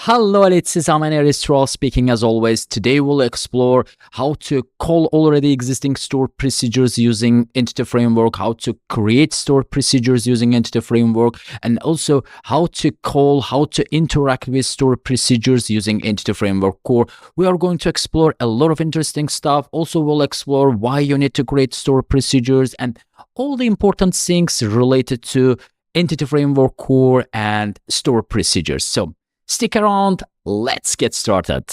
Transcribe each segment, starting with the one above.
Hello, it's ExecuteSqlRaw speaking as always. Today we'll explore how to call already existing stored procedures using Entity Framework, how to create stored procedures using Entity Framework, and also how to interact with stored procedures using Entity Framework Core. We are going to explore a lot of interesting stuff. Also, we'll explore why you need to create stored procedures and all the important things related to Entity Framework Core and stored procedures. So stick around, let's get started.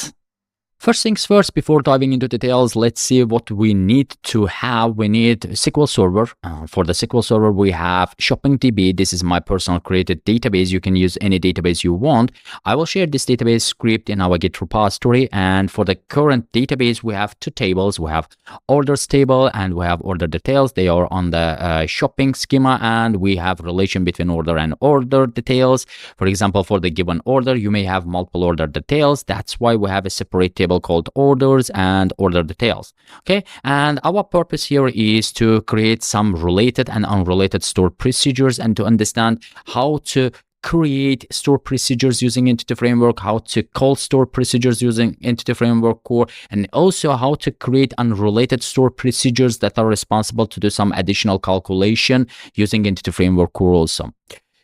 First things first, before diving into details, let's see what we need to have. We need SQL Server. For the SQL Server, we have ShoppingDB. This is my personal created database. You can use any database you want. I will share this database script in our Git repository. And for the current database, we have two tables. We have orders table and we have order details. They are on the shopping schema, and we have relation between order and order details. For example, for the given order, you may have multiple order details. That's why we have a separate table called orders and order details. Okay, and our purpose here is to create some related and unrelated stored procedures and to understand how to create stored procedures using Entity Framework, how to call stored procedures using Entity Framework Core, and also how to create unrelated stored procedures that are responsible to do some additional calculation using Entity Framework Core also.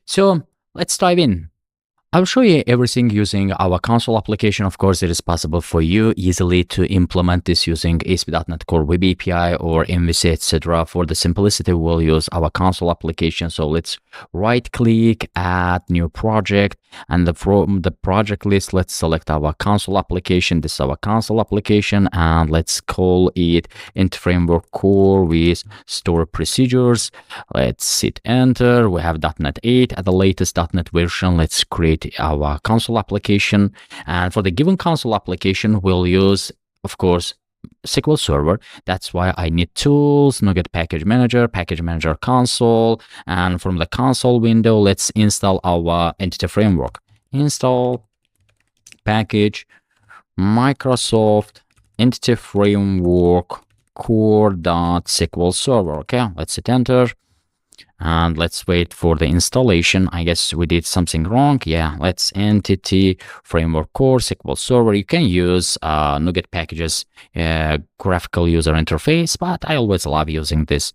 So let's dive in. I'll show you everything using our console application. Of course, it is possible for you easily to implement this using ASP.NET Core Web API or MVC, etc. For the simplicity, we'll use our console application. So let's right-click, add new project, and from the project list, let's select our console application. This is our console application, and let's call it Entity Framework Core with stored procedures. Let's hit enter. We have .NET 8 at the latest .NET version. Let's create our console application, and for the given console application we'll use, of course, SQL Server. That's why I need tools, NuGet Package Manager console, and from the console window let's install our Entity Framework. Install package Microsoft Entity Framework core.sql server. Okay, let's hit enter. And let's wait for the installation. I guess we did something wrong. Yeah, let's Entity Framework Core SQL Server. You can use NuGet Packages graphical user interface, but I always love using this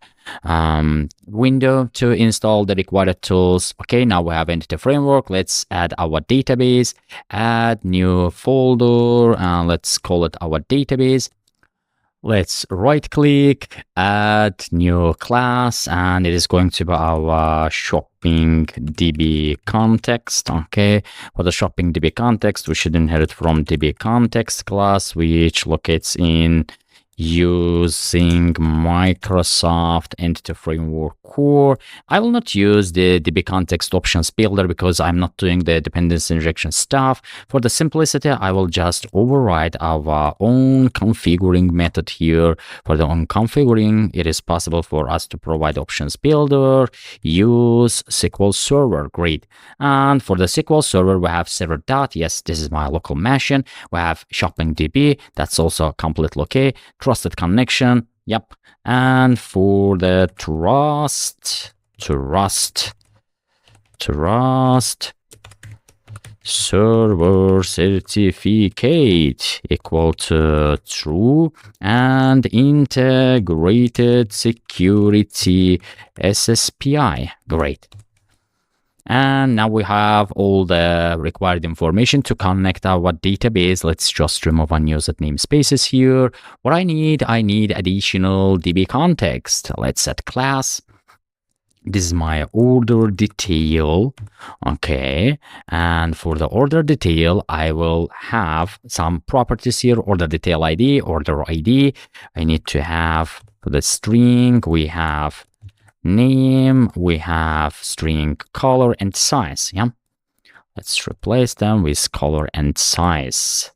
window to install the required tools. Okay, now we have Entity Framework. Let's add our database, add new folder, and let's call it our database. Let's right click, add new class, and it is going to be our shopping DB context. Okay, for the shopping DB context, we should inherit from DB context class, which locates in using Microsoft Entity Framework Core. I will not use the DB context options builder because I'm not doing the dependency injection stuff. For the simplicity, I will just override our own configuring method here. For the own configuring, it is possible for us to provide options builder, use SQL Server. Great. And for the SQL Server, we have server dot. Yes, this is my local machine. We have shopping DB. That's also completely okay. Trusted connection, yep. And for the trust server certificate equal to true, and integrated security SSPI. Great. And now we have all the required information to connect our database. Let's just remove unused namespaces here. What I need additional DB context. Let's set class. This is my order detail. Okay, and for the order detail, I will have some properties here. Order detail ID, order ID. I need to have the string. We have name, we have string color and size. Yeah, let's replace them with color and size.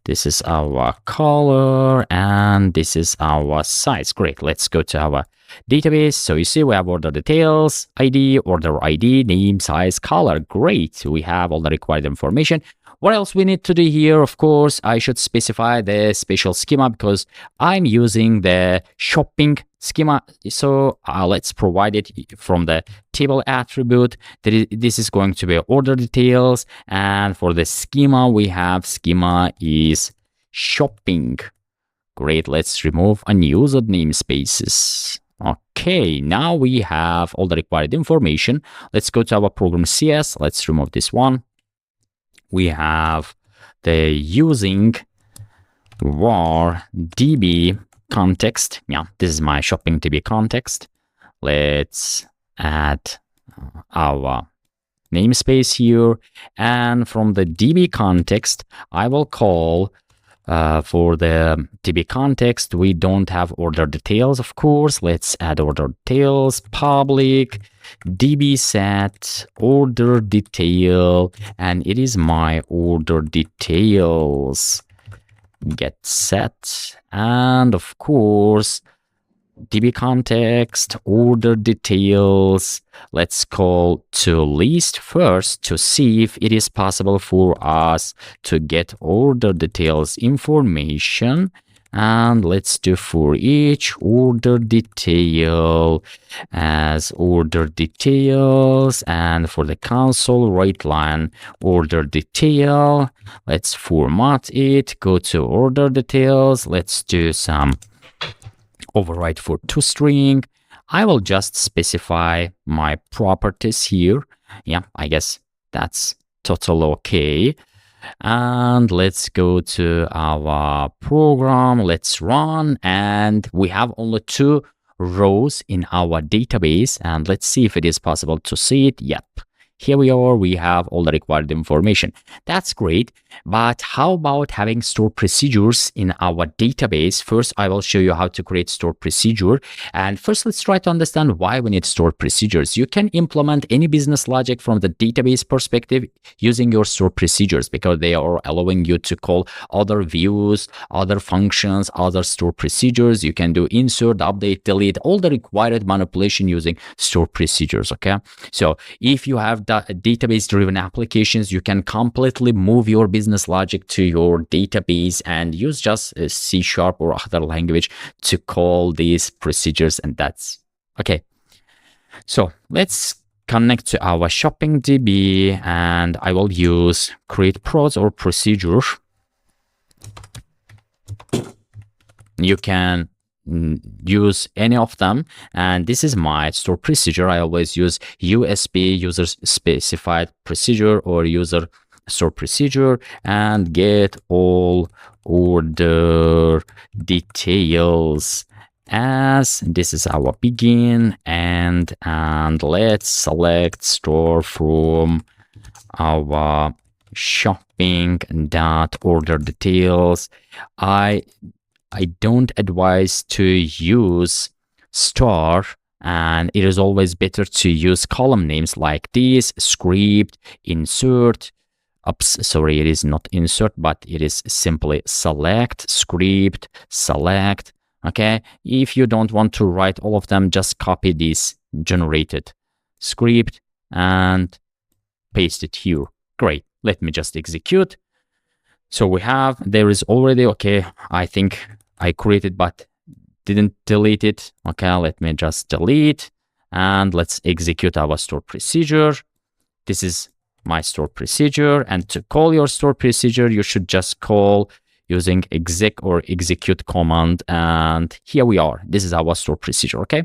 This is our color and this is our size. Great. Let's go to our database. So you see we have order details, ID, order ID, name, size, color. Great. We have all the required information. What else we need to do here? Of course, I should specify the special schema because I'm using the shopping schema. So let's provide it from the table attribute. This is going to be order details. And for the schema, we have schema is shopping. Great. Let's remove unused namespaces. Okay, now we have all the required information. Let's go to our program CS. Let's remove this one. We have the using var db context. Yeah, this is my shopping db context. Let's add our namespace here. And from the db context, I will call for the db context, we don't have order details, of course. Let's add order details, public db set order detail, and it is my order details get set. And of course, db context order details, let's call to list first to see if it is possible for us to get order details information. And let's do for each order detail as order details, and for the console right line order detail, let's format it, go to order details, let's do some override for toString. I will just specify my properties here. Yeah, I guess that's totally okay. And let's go to our program. Let's run. And we have only 2 rows in our database. And let's see if it is possible to see it. Yep. Here we are, we have all the required information. That's great, but how about having stored procedures in our database? First, I will show you how to create stored procedure. And first, let's try to understand why we need stored procedures. You can implement any business logic from the database perspective using your stored procedures because they are allowing you to call other views, other functions, other stored procedures. You can do insert, update, delete, all the required manipulation using stored procedures, okay? So if you have database-driven applications, you can completely move your business logic to your database and use just C# or other language to call these procedures, and that's okay. So let's connect to our shopping DB, and I will use create pros or procedure. You can use any of them, and this is my stored procedure. I always use USP, user specified procedure, or user stored procedure, and get all order details as this is our begin, and let's select store from our shopping dot order details. I don't advise to use star, and it is always better to use column names like this, script, insert. Oops, sorry, it is not insert, but it is simply select, script, select. Okay, if you don't want to write all of them, just copy this generated script and paste it here. Great, let me just execute. So we have, there is already, okay, I think I created but didn't delete it. Okay, let me just delete, and let's execute our stored procedure. This is my stored procedure, and to call your stored procedure, you should just call using exec or execute command, and here we are. This is our stored procedure, okay?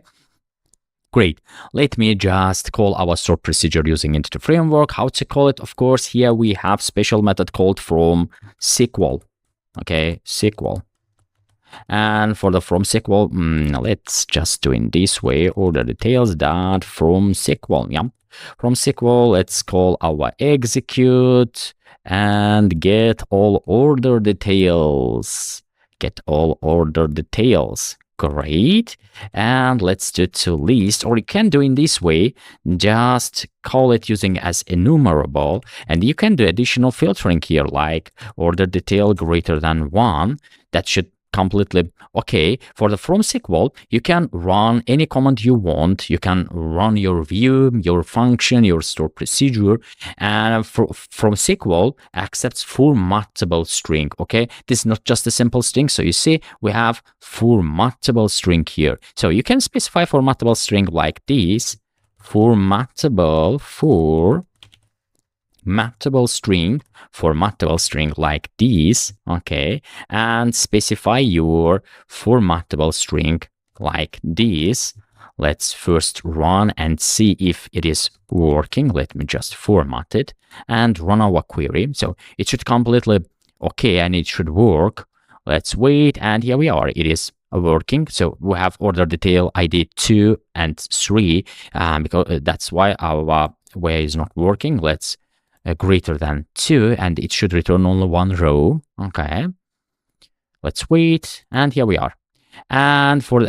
Great. Let me just call our stored procedure using Entity Framework. How to call it? Of course, here we have special method called fromSql. Okay, SQL. And for the fromSql, let's just do in this way, order details dot fromSql. Yeah, fromSql, let's call our execute and get all order details. Get all order details. Great. And let's do to list, or you can do in this way, just call it using as enumerable, and you can do additional filtering here like order detail greater than 1. That should completely okay. For the from SQL, you can run any command you want. You can run your view, your function, your store procedure, and from SQL accepts formatable string. Okay, this is not just a simple string. So you see we have formatable string here. So you can specify formatable string like this: formatable string like this, okay, and specify your formatable string like this. Let's first run and see if it is working. Let me just format it and run our query. So it should completely okay and it should work. Let's wait, and here we are. It is working. So we have order detail ID 2 and 3 because that's why our way is not working. Let's greater than 2, and it should return only one row. Okay, let's wait, and here we are. And for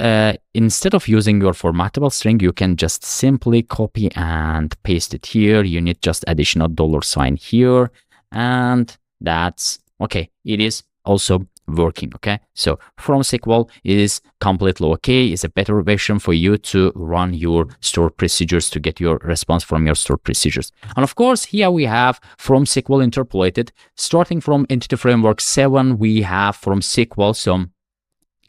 instead of using your formatable string, you can just simply copy and paste it here. You need just additional $sign here, and that's okay. It is also working. Okay, so from SQL is completely okay. It's a better version for you to run your stored procedures to get your response from your stored procedures. And of course, here we have from SQL interpolated. Starting from Entity Framework 7, we have from SQL. So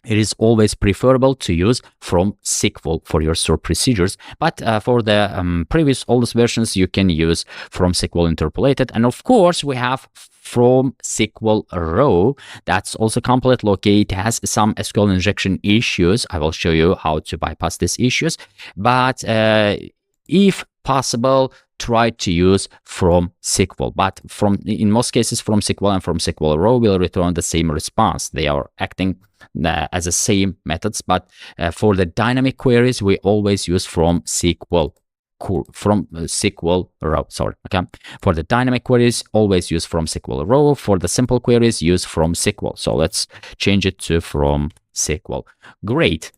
it is always preferable to use from SQL for your stored procedures, but for the previous oldest versions, you can use from SQL interpolated. And of course, we have from SqlRaw. That's also completely okay. It has some SQL injection issues. I will show you how to bypass these issues, but if possible, try to use from SQL. But in most cases, from SQL and from SqlRaw will return the same response. They are acting as the same methods, but for the dynamic queries, we always use from SQLRaw. Sorry, okay. For the dynamic queries, always use from SqlRaw. For the simple queries, use from SQL. So let's change it to from SQL. Great.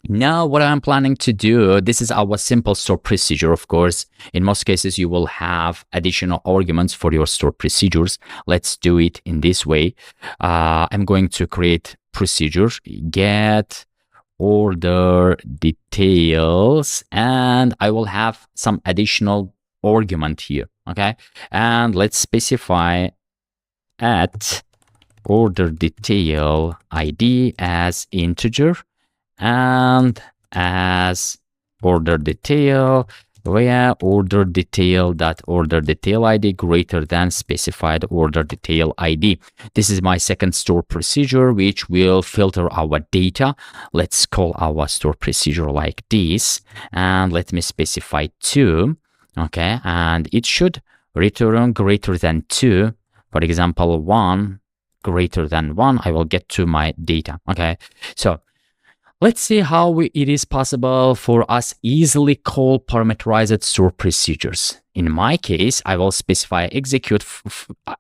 Now, what I'm planning to do, this is our simple store procedure. Of course, in most cases, you will have additional arguments for your store procedures. Let's do it in this way. I'm going to create procedure, get order details, and I will have some additional argument here. Okay, and let's specify at order detail ID as integer, and as order detail where order detail ID greater than specified order detail ID. This is my second store procedure, which will filter our data. Let's call our store procedure like this, and let me specify 2. Okay, and it should return greater than 2. For example, 1 greater than 1. I will get to my data. Okay, so let's see how it is possible for us easily call parameterized store procedures. In my case, I will specify execute.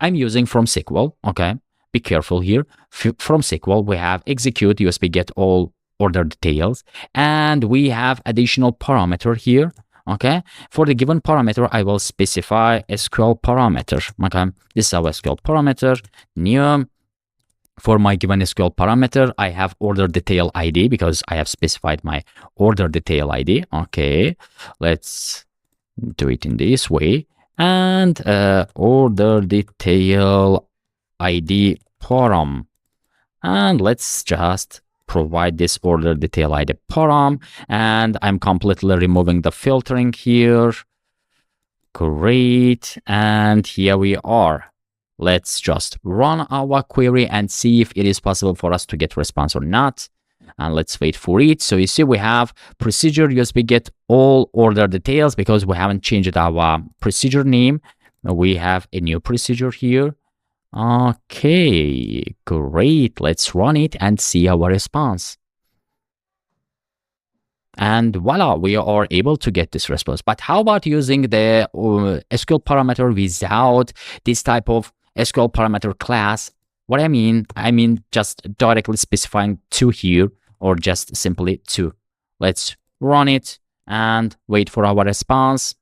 I'm using from SQL. Okay, be careful here. From SQL, we have execute USB get all order details, and we have additional parameter here. Okay, for the given parameter, I will specify SQL parameter. Okay, this is our SQL parameter. New. For my given SQL parameter, I have order detail ID because I have specified my order detail ID. Okay, let's do it in this way. And order detail ID param. And let's just provide this order detail ID param. And I'm completely removing the filtering here. Great. And here we are. Let's just run our query and see if it is possible for us to get response or not. And let's wait for it. So you see we have procedure USB get all order details because we haven't changed our procedure name. We have a new procedure here. Okay, great. Let's run it and see our response. And voila, we are able to get this response. But how about using the SQL parameter without this type of SQL parameter class? What I mean just directly specifying 2 here, or just simply 2. Let's run it and wait for our response.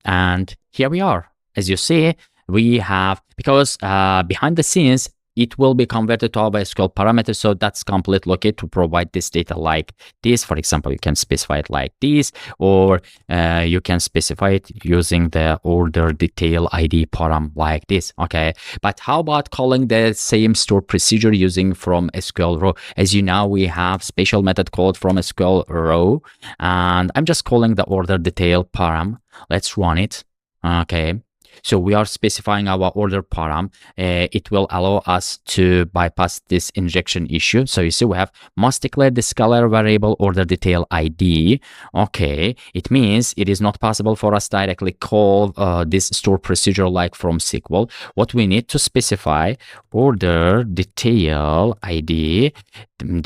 And here we are. As you see, we have, because behind the scenes, it will be converted to our SQL parameter. So that's completely okay to provide this data like this. For example, you can specify it like this, or you can specify it using the order detail ID param like this. Okay, but how about calling the same store procedure using fromSqlRaw? As you know, we have special method called fromSqlRaw, and I'm just calling the order detail param. Let's run it. Okay, so we are specifying our order param. It will allow us to bypass this injection issue. So you see we have must declare the scalar variable order detail ID. Okay, it means it is not possible for us directly call this store procedure like from SQL. What we need to specify order detail ID,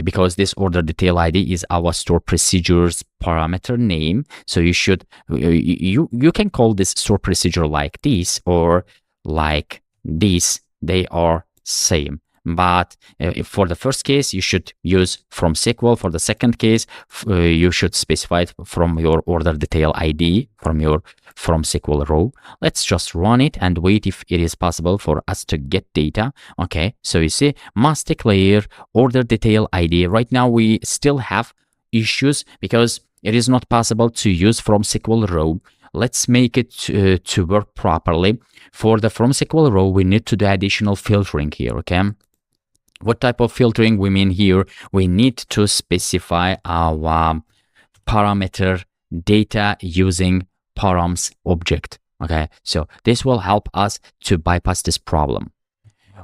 because this order detail ID is our store procedures parameter name. So you should you can call this store procedure like this or like this. They are same, but for the first case you should use from SQL. For the second case you should specify it from your order detail ID from SqlRaw. Let's just run it and wait if it is possible for us to get data. Okay, so you see must declare order detail ID. Right now we still have issues because it is not possible to use from SqlRaw. Let's make it to work properly. For the from SqlRaw, we need to do additional filtering here. Okay, what type of filtering we mean here? We need to specify our parameter data using params object. Okay, so this will help us to bypass this problem.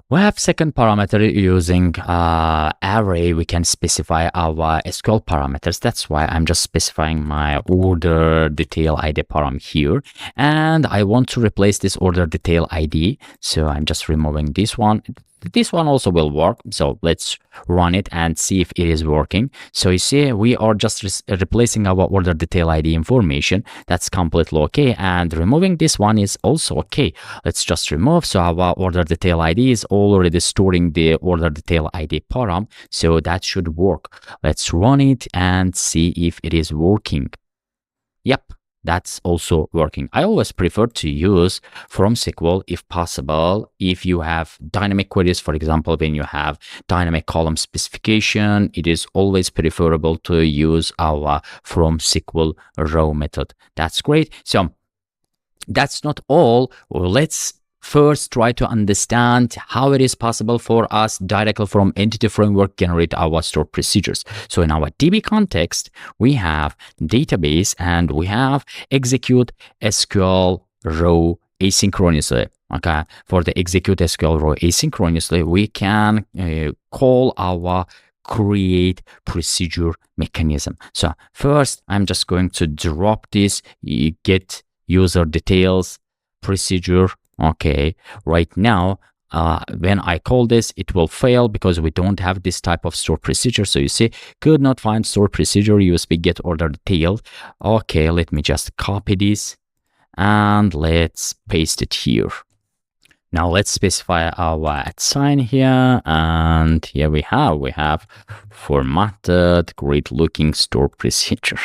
We have second parameter using array. We can specify our SQL parameters. That's why I'm just specifying my order detail ID param here. And I want to replace this order detail ID. So I'm just removing this one. This one also will work. So let's run it and see if it is working. So you see, we are just replacing our order detail ID information. That's completely okay. And removing this one is also okay. Let's just remove. So our order detail ID is already storing the order detail ID param. So that should work. Let's run it and see if it is working. Yep. That's also working. I always prefer to use from SQL if possible. If you have dynamic queries, for example, when you have dynamic column specification, it is always preferable to use our from SqlRaw method. That's great. So that's not all. Let's first try to understand how it is possible for us directly from entity framework generate our store procedures. So in our DB context, we have database and we have ExecuteSqlRaw asynchronously. Okay, for the ExecuteSqlRaw asynchronously, we can call our create procedure mechanism. So first, I'm just going to drop this get user details procedure. Okay, right now, when I call this, it will fail because we don't have this type of store procedure. So you see, could not find store procedure USB get order detail. Okay, let me just copy this and let's paste it here. Now let's specify our @sign here, and here we have formatted, great looking store procedure.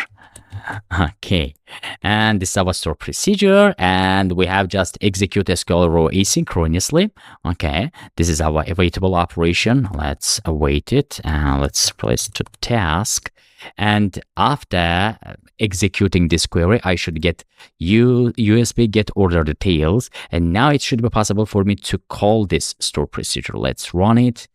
Okay, and this is our store procedure, and we have just ExecuteSqlRaw asynchronously. Okay, this is our awaitable operation. Let's await it and let's place it to task. And after executing this query, I should get USB get order details, and now it should be possible for me to call this store procedure. Let's run it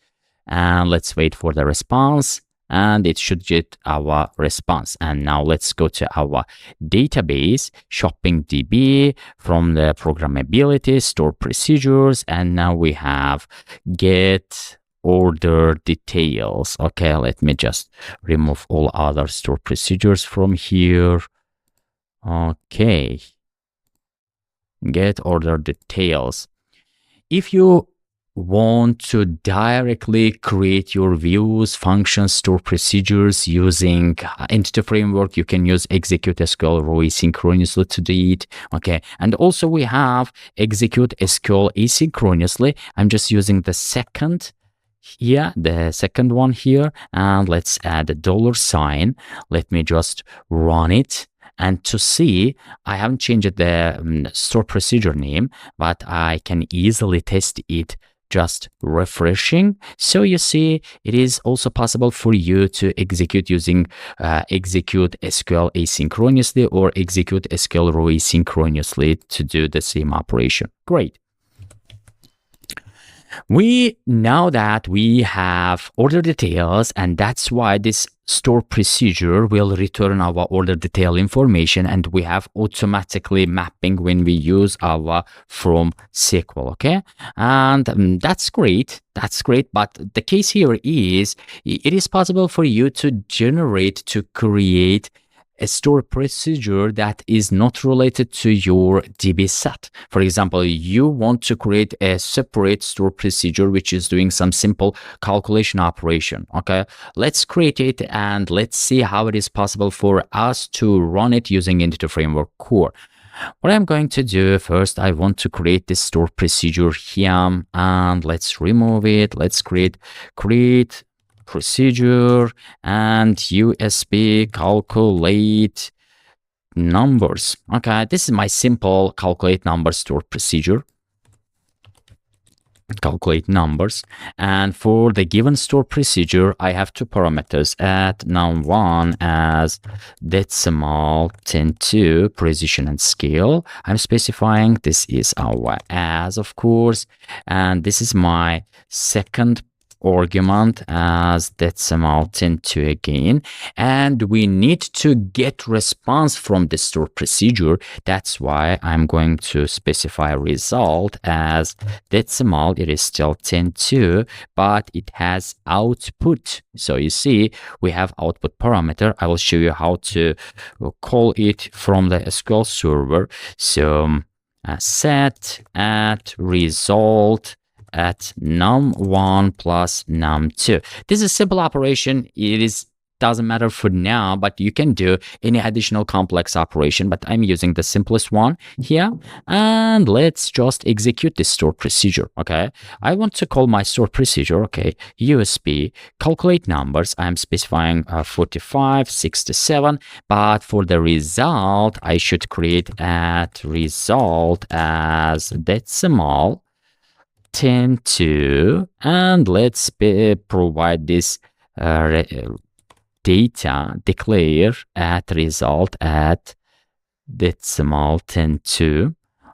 and let's wait for the response. And it should get our response. And now let's go to our database, shopping DB, from the programmability, store procedures, and now we have get order details. Okay, let me just remove all other store procedures from here. Okay, get order details. If you want to directly create your views, functions, store procedures using entity framework, you can use ExecuteSqlRaw asynchronously to do it. Okay, and also we have ExecuteSql asynchronously. I'm just using the second here, the second one here, and let's add a $sign. Let me just run it. And to see, I haven't changed the store procedure name, but I can easily test it just refreshing. So you see, it is also possible for you to execute using execute SQL asynchronously or execute SqlRaw asynchronously to do the same operation. Great. We know that we have order details, and that's why this store procedure will return our order detail information, and we have automatically mapping when we use our from SQL. Okay, and that's great. That's great. But the case here is it is possible for you to create a store procedure that is not related to your DB set. For example, you want to create a separate store procedure which is doing some simple calculation operation. Okay, let's create it and let's see how it is possible for us to run it using Entity Framework Core. What I'm going to do first, I want to create this store procedure here, and let's remove it. Let's create procedure and USB calculate numbers. Okay, this is my simple calculate numbers store procedure. Calculate numbers, and for the given store procedure I have two parameters at num1 as decimal 10 precision and scale. I'm specifying this is our as, of course, and this is my second argument as decimal 10 again, and we need to get response from the store procedure. That's why I'm going to specify result as decimal. It is still 10 but it has output. So you see we have output parameter. I will show you how to call it from the SQL server. So set at result at num1 plus num2. This is a simple operation. It doesn't matter for now, but you can do any additional complex operation, but I'm using the simplest one here. And let's just execute this store procedure. Okay, I want to call my store procedure. Okay, USB calculate numbers. I'm specifying 45 67, but for the result I should create at result as decimal 10 and let's provide this data declare at result at decimal 10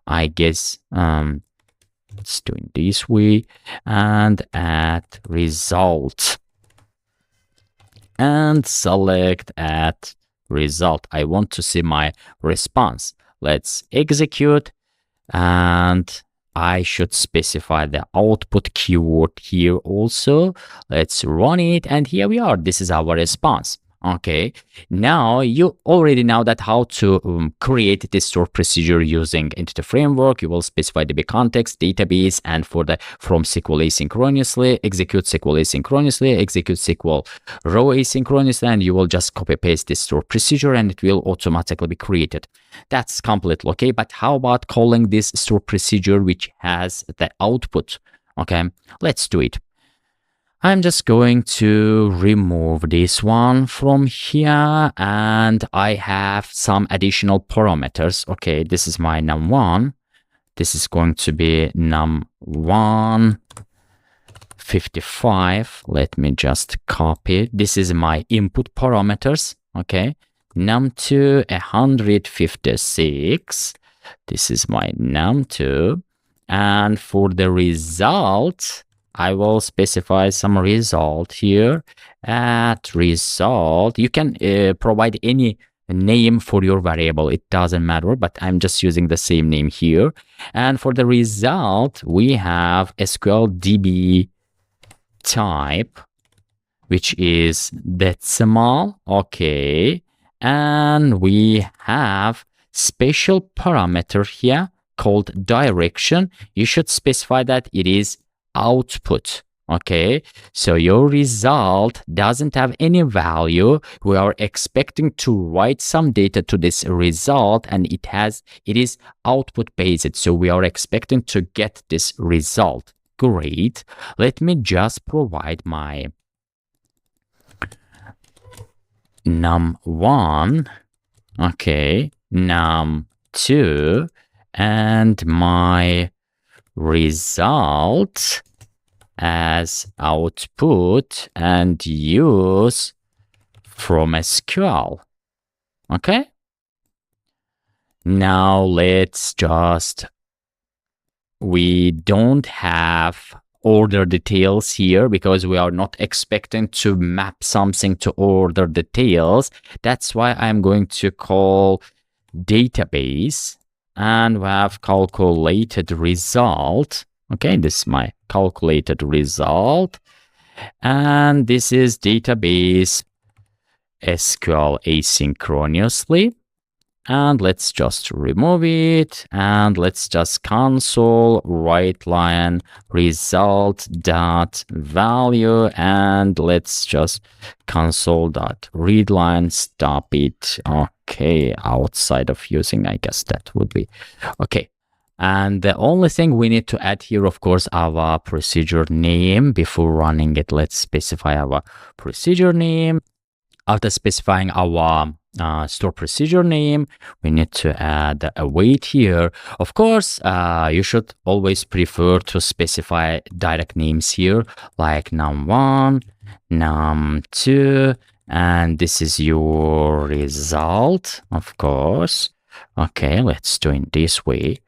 I guess it's doing this way, and at result and select at result. I want to see my response. Let's execute, and I should specify the output keyword here also. Let's run it, and here we are. This is our response. Okay, now you already know that how to create this store procedure using Entity Framework. You will specify DB context, database, and for the from SQL asynchronously, execute SQL asynchronously, execute SQLRaw asynchronously, and you will just copy paste this store procedure and it will automatically be created. That's completely okay. But how about calling this store procedure which has the output? Okay, let's do it. I'm just going to remove this one from here, and I have some additional parameters. Okay, this is my num1. This is going to be num1 55. Let me just copy. This is my input parameters. Okay, num2 156. This is my num2, and for the result I will specify some result here at result. You can provide any name for your variable, it doesn't matter, but I'm just using the same name here. And for the result we have SQL DB type, which is decimal. Okay, and we have special parameter here called direction. You should specify that it is output. Okay, so your result doesn't have any value. We are expecting to write some data to this result, and it is output based, so we are expecting to get this result. Great, let me just provide my num1, okay, num2, and my result as output and use fromSql. Okay. Now we don't have order details here because we are not expecting to map something to order details. That's why I'm going to call database, and we have calculated result. Okay, this is my calculated result, and this is database SQL asynchronously. And let's just remove it, and let's just console write line result dot value, and let's just console dot read line stop it. Okay, outside of using, I guess that would be okay. And the only thing we need to add here, of course, our procedure name. Before running it, let's specify our procedure name. After specifying our store procedure name, we need to add a await here. Of course, you should always prefer to specify direct names here, like num1, num2, and this is your result, of course. Okay, let's do it this way.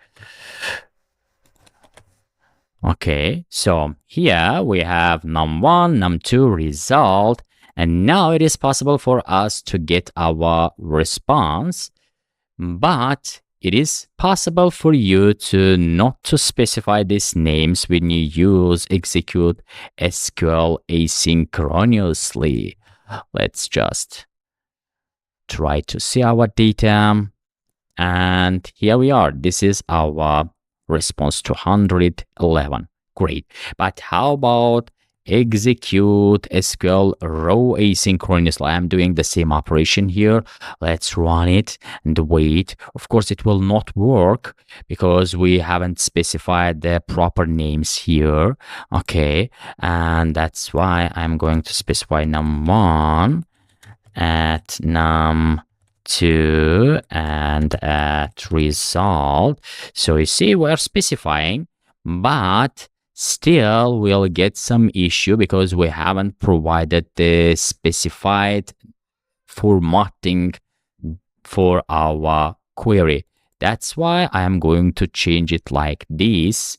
Okay, so here we have num1, num2 result, and now it is possible for us to get our response, but it is possible for you to not to specify these names when you use ExecuteSql asynchronously. Let's just try to see our data, and here we are. This is our response to 111. Great. But how about ExecuteSqlRaw asynchronously? I'm doing the same operation here. Let's run it and wait. Of course, it will not work because we haven't specified the proper names here. Okay, and that's why I'm going to specify num1 at num2 and at result. So you see, we're specifying, but still we'll get some issue because we haven't provided the specified formatting for our query. That's why I am going to change it like this.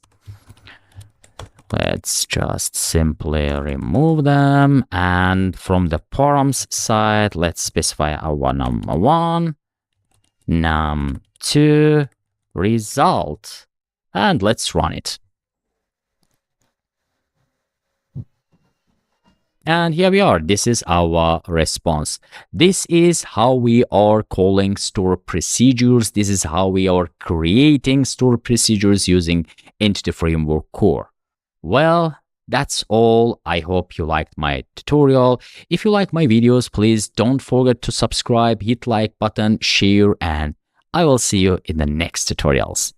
Let's just simply remove them, and from the params side, let's specify our num1, num2 result, and let's run it. And here we are. This is our response. This is how we are calling store procedures. This is how we are creating store procedures using Entity Framework Core. Well, that's all. I hope you liked my tutorial. If you like my videos, please don't forget to subscribe, hit like button, share, and I will see you in the next tutorials.